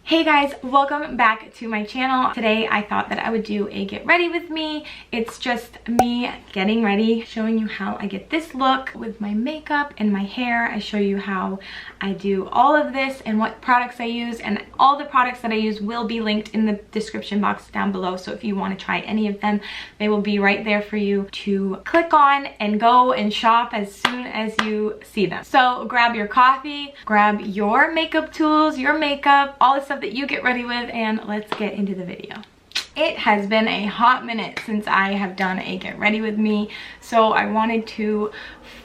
Hey guys, welcome back to my channel. Today I thought that I would do a get ready with me. It's just me getting ready, showing you how I get this look with my makeup and my hair. I show you how I do all of this and what products I use, and all the products that I use will be linked in the description box down below. So if you want to try any of them, they will be right there for you to click on and go and shop as soon as you see them. So grab your coffee, grab your makeup tools, your makeup, all the stuff that you get ready with, and let's get into the video. It has been a hot minute since I have done a get ready with me, so I wanted to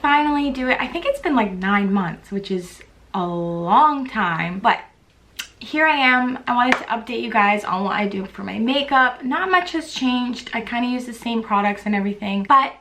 finally do it. I think it's been like 9 months, which is a long time, but here I am. I wanted to update you guys on what I do for my makeup. Not much has changed. I kind of use the same products and everything, but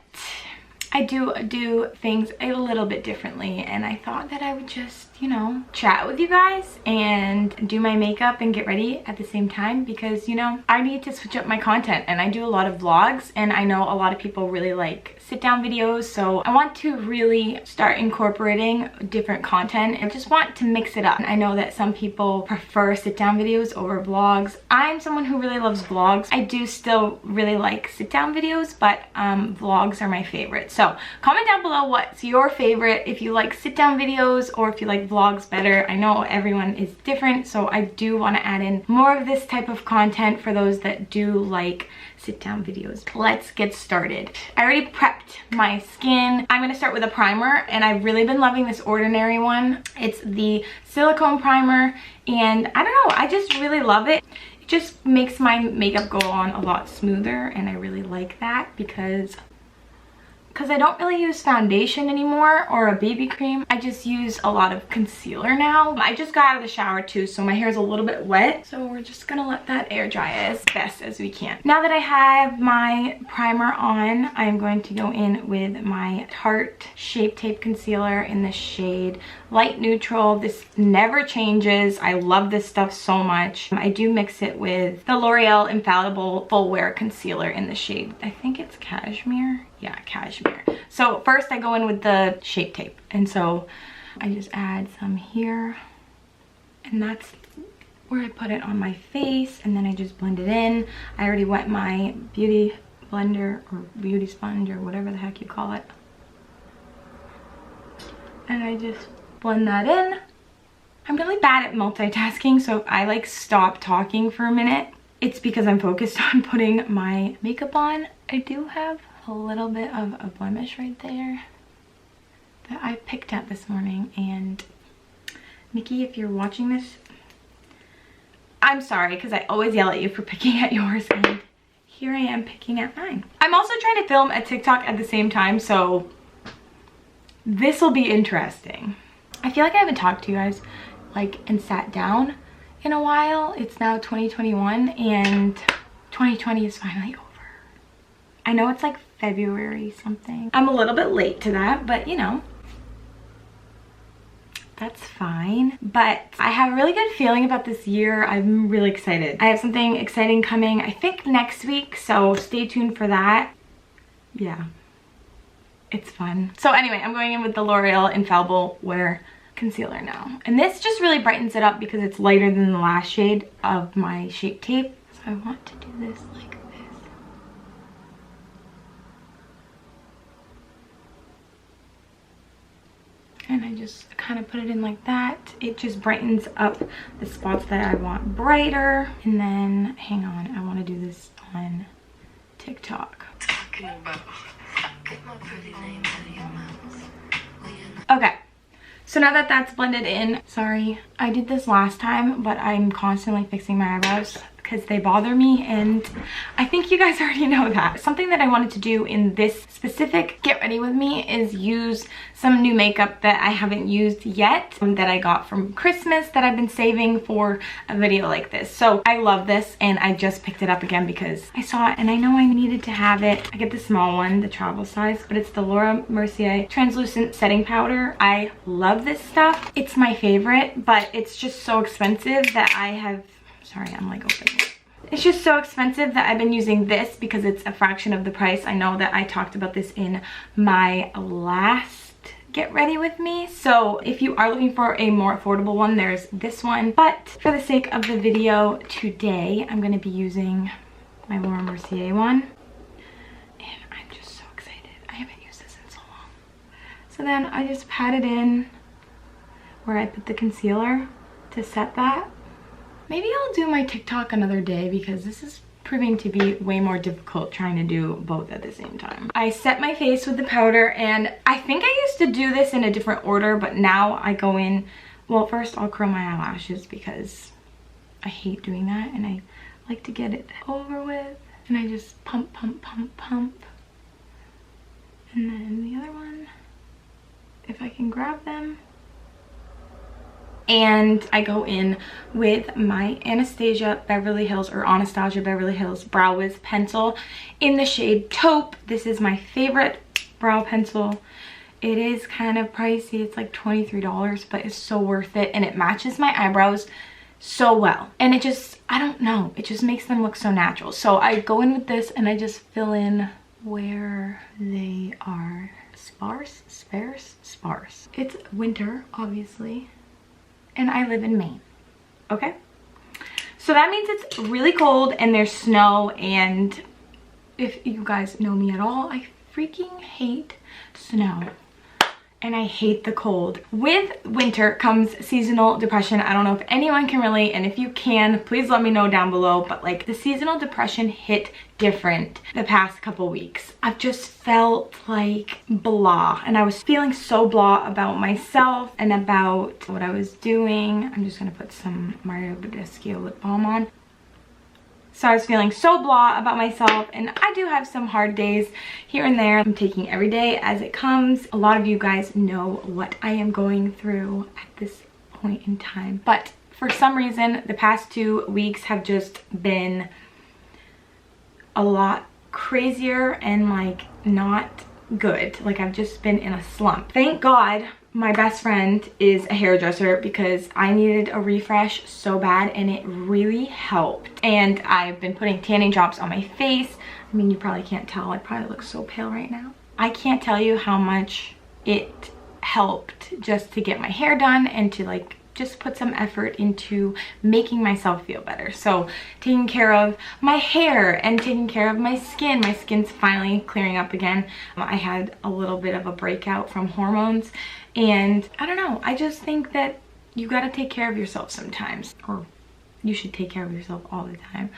I do things a little bit differently, and I thought that I would just, you know, chat with you guys and do my makeup and get ready at the same time, because, you know, I need to switch up my content, and I do a lot of vlogs, and I know a lot of people really like sit down videos, so I want to really start incorporating different content and just want to mix it up. I know that some people prefer sit down videos over vlogs. I'm someone who really loves vlogs. I do still really like sit down videos, but vlogs are my favorite. So comment down below what's your favorite, if you like sit down videos or if you like vlogs better. I know everyone is different, so I do want to add in more of this type of content for those that do like sit down videos. Let's get started. I already prepped my skin. I'm gonna start with a primer, and I've really been loving this Ordinary one. It's the silicone primer, and I don't know, I just really love it. It just makes my makeup go on a lot smoother, and I really like that because I don't really use foundation anymore or a BB cream. I just use a lot of concealer now. I just got out of the shower too, so my hair is a little bit wet. So we're just gonna let that air dry as best as we can. Now that I have my primer on, I'm going to go in with my Tarte Shape Tape Concealer in the shade Light Neutral. This never changes. I love this stuff so much. I do mix it with the L'Oreal Infallible Full Wear Concealer in the shade, I think it's Cashmere. Yeah, Cashmere. So first I go in with the Shape Tape, and so I just add some here, and that's where I put it on my face, and then I just blend it in. I already wet my beauty blender or beauty sponge or whatever the heck you call it, and I just blend that in. I'm really bad at multitasking, so if I like stop talking for a minute, it's because I'm focused on putting my makeup on. I do have a little bit of a blemish right there that I picked at this morning, and Nikki, if you're watching this, I'm sorry, because I always yell at you for picking at yours, and here I am picking at mine. I'm also trying to film a TikTok at the same time, so this will be interesting. I feel like I haven't talked to you guys like and sat down in a while. It's now 2021 and 2020 is finally over. I know it's like February something. I'm a little bit late to that, but you know, that's fine. But I have a really good feeling about this year. I'm really excited. I have something exciting coming, I think next week, so stay tuned for that. Yeah, it's fun. So anyway, I'm going in with the L'Oreal Infallible Wear Concealer now. And this just really brightens it up because it's lighter than the last shade of my Shape Tape. So I want to do this like this. And I just kind of put it in like that. It just brightens up the spots that I want brighter. And then, hang on, I want to do this on TikTok. Okay, so now that that's blended in, sorry, I did this last time, but I'm constantly fixing my eyebrows because they bother me, and I think you guys already know that. Something that I wanted to do in this specific get ready with me is use some new makeup that I haven't used yet, that I got from Christmas, that I've been saving for a video like this. So I love this, and I just picked it up again because I saw it and I know I needed to have it. I get the small one, the travel size, but it's the Laura Mercier Translucent Setting Powder. I love this stuff. It's my favorite, but it's just so expensive that I have, sorry, I'm like opening it. It's just so expensive that I've been using this because it's a fraction of the price. I know that I talked about this in my last get ready with me. So if you are looking for a more affordable one, there's this one. But for the sake of the video today, I'm going to be using my Laura Mercier one. And I'm just so excited. I haven't used this in so long. So then I just pat it in where I put the concealer to set that. Maybe I'll do my TikTok another day because this is proving to be way more difficult trying to do both at the same time. I set my face with the powder, and I think I used to do this in a different order, but now I go in, well, first I'll curl my eyelashes because I hate doing that and I like to get it over with, and I just pump, pump, pump, pump. And then the other one, if I can grab them. And I go in with my Anastasia Beverly Hills Brow Wiz pencil in the shade Taupe. This is my favorite brow pencil. It is kind of pricey. It's like $23, but it's so worth it. And it matches my eyebrows so well. And it just, I don't know, it just makes them look so natural. So I go in with this and I just fill in where they are sparse. It's winter, obviously. And I live in Maine, okay? So that means it's really cold and there's snow, and if you guys know me at all, I freaking hate snow. And I hate the cold. With winter comes seasonal depression. I don't know if anyone can relate, and if you can, please let me know down below. But like, the seasonal depression hit different the past couple weeks. I've just felt like blah, and I was feeling so blah about myself and about what I was doing. I'm just gonna put some Mario Badescu lip balm on. So I was feeling so blah about myself, and I do have some hard days here and there. I'm taking every day as it comes. A lot of you guys know what I am going through at this point in time. But for some reason, the past 2 weeks have just been a lot crazier and like not good. Like, I've just been in a slump. Thank God my best friend is a hairdresser because I needed a refresh so bad, and it really helped. And I've been putting tanning drops on my face. I mean, you probably can't tell. I probably look so pale right now. I can't tell you how much it helped just to get my hair done and to like just put some effort into making myself feel better. So taking care of my hair and taking care of my skin. My skin's finally clearing up again. I had a little bit of a breakout from hormones, and I don't know, I just think that you gotta take care of yourself sometimes, or you should take care of yourself all the time.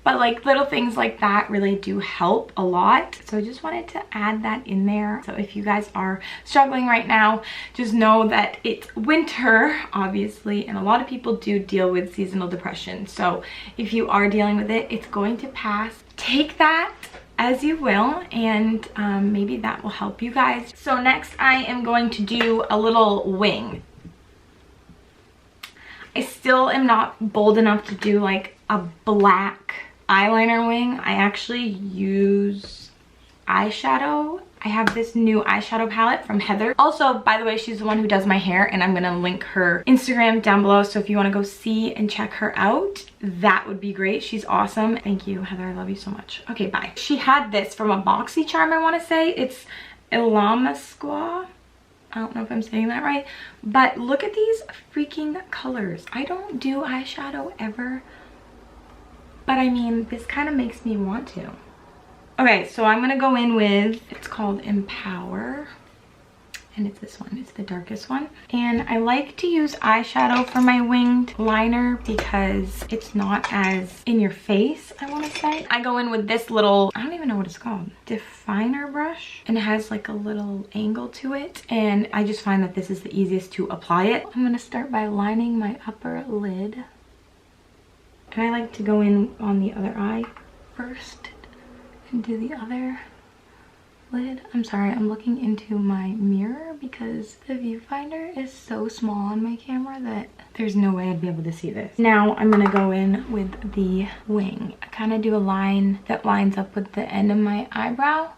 But like, little things like that really do help a lot. So I just wanted to add that in there. So if you guys are struggling right now, just know that it's winter, obviously, and a lot of people do deal with seasonal depression. So if you are dealing with it, it's going to pass. Take that as you will, and maybe that will help you guys. So next I am going to do a little wing. I still am not bold enough to do like a black eyeliner wing. I actually use eyeshadow. I have this new eyeshadow palette from Heather. Also, by the way, she's the one who does my hair, and I'm gonna link her Instagram down below. So if you wanna go see and check her out, that would be great. She's awesome. Thank you, Heather. I love you so much. Okay, bye. She had this from a BoxyCharm, I wanna say. It's Ilamasqua. I don't know if I'm saying that right, but look at these freaking colors. I don't do eyeshadow ever, but I mean, this kind of makes me want to. Okay, so I'm gonna go in with, it's called Empower, and it's this one. It's the darkest one. And I like to use eyeshadow for my winged liner because it's not as in your face, I want to say. I go in with this little, I don't even know what it's called, definer brush, and it has like a little angle to it, and I just find that this is the easiest to apply it. I'm gonna start by lining my upper lid, and I like to go in on the other eye first and do the other lid. I'm sorry, I'm looking into my mirror because the viewfinder is so small on my camera that there's no way I'd be able to see this. Now I'm gonna go in with the wing. I kind of do a line that lines up with the end of my eyebrow,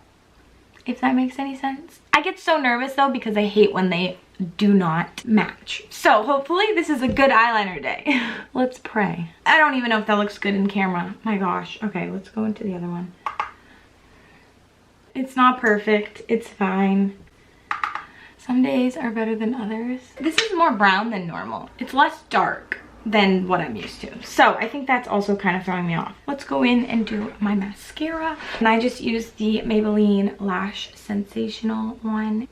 if that makes any sense. I get so nervous though because I hate when they do not match. So hopefully this is a good eyeliner day. Let's pray. I don't even know if that looks good in camera. My gosh. Okay, let's go into the other one. It's not perfect. It's fine. Some days are better than others. This is more brown than normal. It's less dark than what I'm used to. So I think that's also kind of throwing me off. Let's go in and do my mascara. And I just used the Maybelline Lash Sensational one.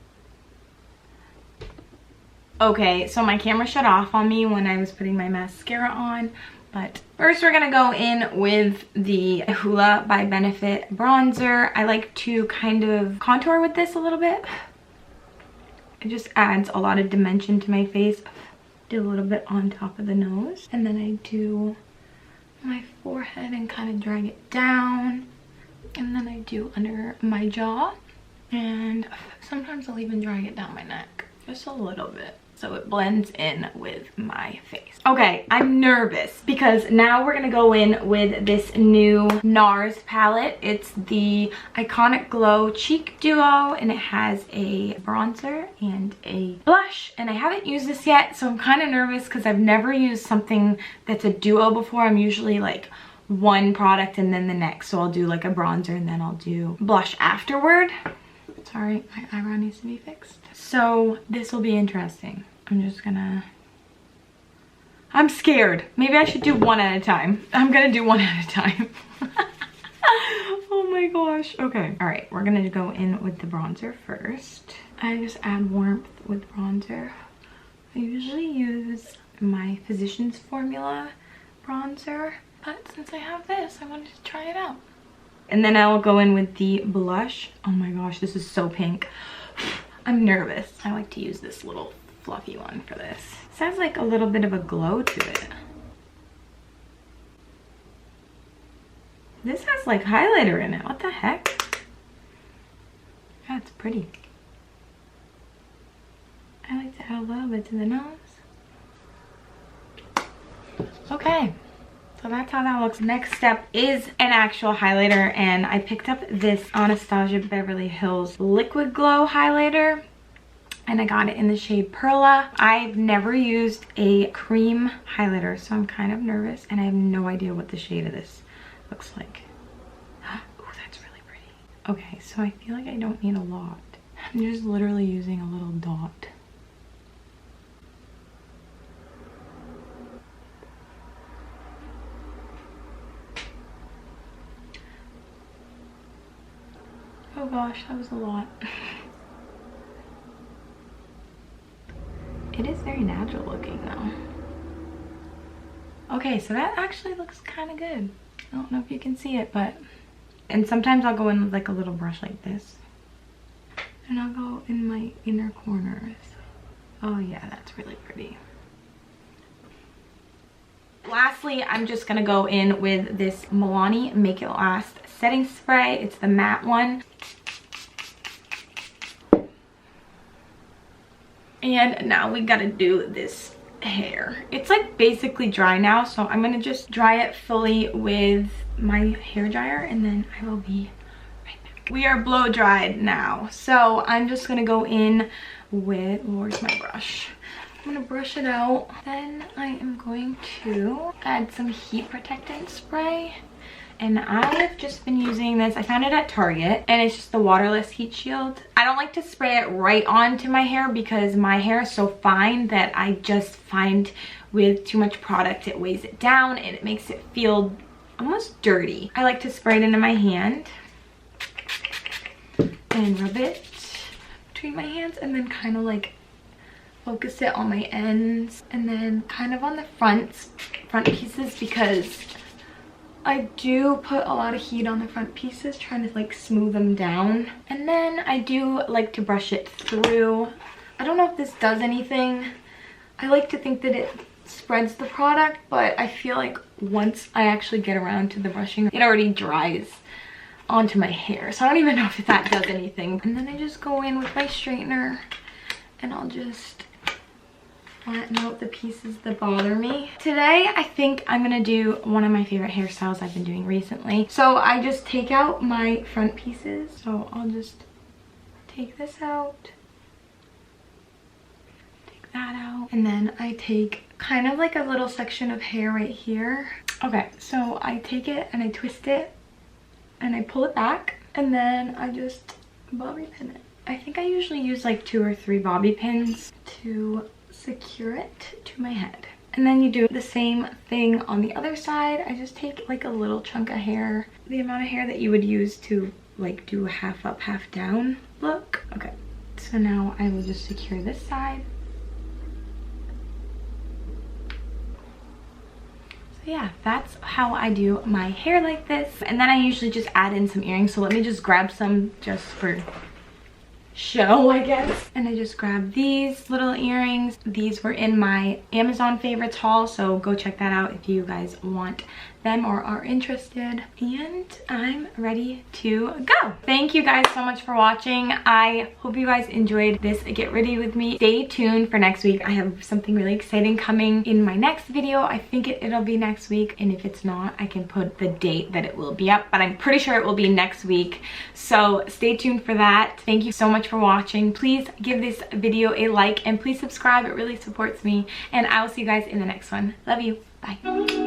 Okay, so my camera shut off on me when I was putting my mascara on. But first we're gonna go in with the Hoola by Benefit bronzer. I like to kind of contour with this a little bit. It just adds a lot of dimension to my face. Do a little bit on top of the nose. And then I do my forehead and kind of drag it down. And then I do under my jaw. And sometimes I'll even drag it down my neck. Just a little bit, so it blends in with my face. Okay, I'm nervous because now we're gonna go in with this new NARS palette. It's the Iconic Glow Cheek Duo, and it has a bronzer and a blush. And I haven't used this yet, so I'm kind of nervous because I've never used something that's a duo before. I'm usually like one product and then the next. So I'll do like a bronzer and then I'll do blush afterward. Sorry, my eyebrow needs to be fixed. So this will be interesting. I'm scared. Maybe I should do one at a time. I'm gonna do one at a time. Oh my gosh. Okay. All right, we're gonna go in with the bronzer first. I just add warmth with bronzer. I usually use my Physicians Formula bronzer, but since I have this, I wanted to try it out. And then I'll go in with the blush. Oh my gosh, this is so pink. I'm nervous. I like to use this little fluffy one for this. This has like a little bit of a glow to it. This has like highlighter in it. What the heck? Yeah, it's pretty. I like to add a little bit to the nose. Okay. So that's how that looks. Next step is an actual highlighter, and I picked up this Anastasia Beverly Hills Liquid Glow highlighter, and I got it in the shade Perla. I've never used a cream highlighter, so I'm kind of nervous, and I have no idea what the shade of this looks like. Oh, that's really pretty. Okay, so I feel like I don't need a lot. I'm just literally using a little dot. Oh gosh, that was a lot. It is very natural looking though. Okay, so that actually looks kind of good. I don't know if you can see it, but... And sometimes I'll go in with like a little brush like this. And I'll go in my inner corners. Oh yeah, that's really pretty. Lastly, I'm just gonna go in with this Milani Make It Last setting spray. It's the matte one. And now we gotta do this hair. It's like basically dry now, so I'm gonna just dry it fully with my hair dryer and then I will be right back. We are blow dried now, so I'm just gonna go in with, where's my brush? I'm gonna brush it out. Then I am going to add some heat protectant spray. And I've just been using this. I found it at Target, and it's just the waterless heat shield. I don't like to spray it right onto my hair because my hair is so fine that I just find with too much product it weighs it down and it makes it feel almost dirty. I like to spray it into my hand and rub it between my hands and then kind of like focus it on my ends and then kind of on the front pieces because I do put a lot of heat on the front pieces, trying to like smooth them down. And then I do like to brush it through. I don't know if this does anything. I like to think that it spreads the product, but I feel like once I actually get around to the brushing, it already dries onto my hair. So I don't even know if that does anything. And then I just go in with my straightener and I'll just flatten out the pieces that bother me. Today, I think I'm gonna do one of my favorite hairstyles I've been doing recently. So I just take out my front pieces. So I'll just take this out, take that out, and then I take kind of like a little section of hair right here. Okay, so I take it and I twist it and I pull it back and then I just bobby pin it. I think I usually use like 2 or 3 bobby pins to secure it to my head. And then you do the same thing on the other side. I just take like a little chunk of hair, the amount of hair that you would use to like do a half up, half down look. Okay, so now I will just secure this side. So yeah, that's how I do my hair like this. And then I usually just add in some earrings. So let me just grab some just for show, I guess. And I just grabbed these little earrings. These were in my Amazon favorites haul, so go check that out if you guys want them or are interested. And I'm ready to go. Thank you guys so much for watching. I hope you guys enjoyed this get ready with me. Stay tuned for next week. I have something really exciting coming in my next video. I think it'll be next week, and if it's not, I can put the date that it will be up, but I'm pretty sure it will be next week, so stay tuned for that. Thank you so much for watching. Please give this video a like and please subscribe. It really supports me, and I will see you guys in the next one. Love you. Bye.